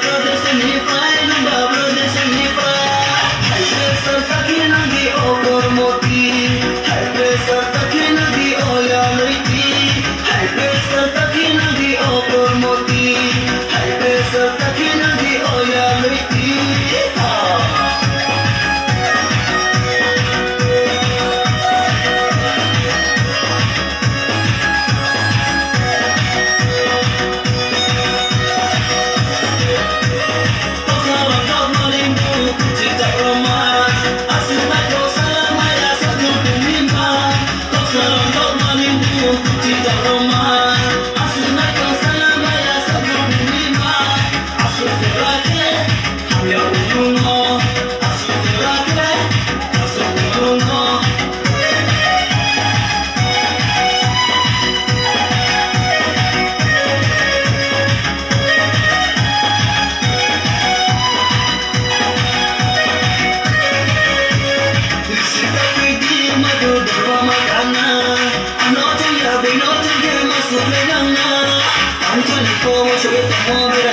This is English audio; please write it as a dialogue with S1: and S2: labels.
S1: Brothers and Nephi, number brothers and Nephi. High pressure takin ang di okormoti. High pressure takin ang di oyaliti. High pressure takin ang di okormoti. High pressure takin ang di oyaliti. I'm 24, so it's the one that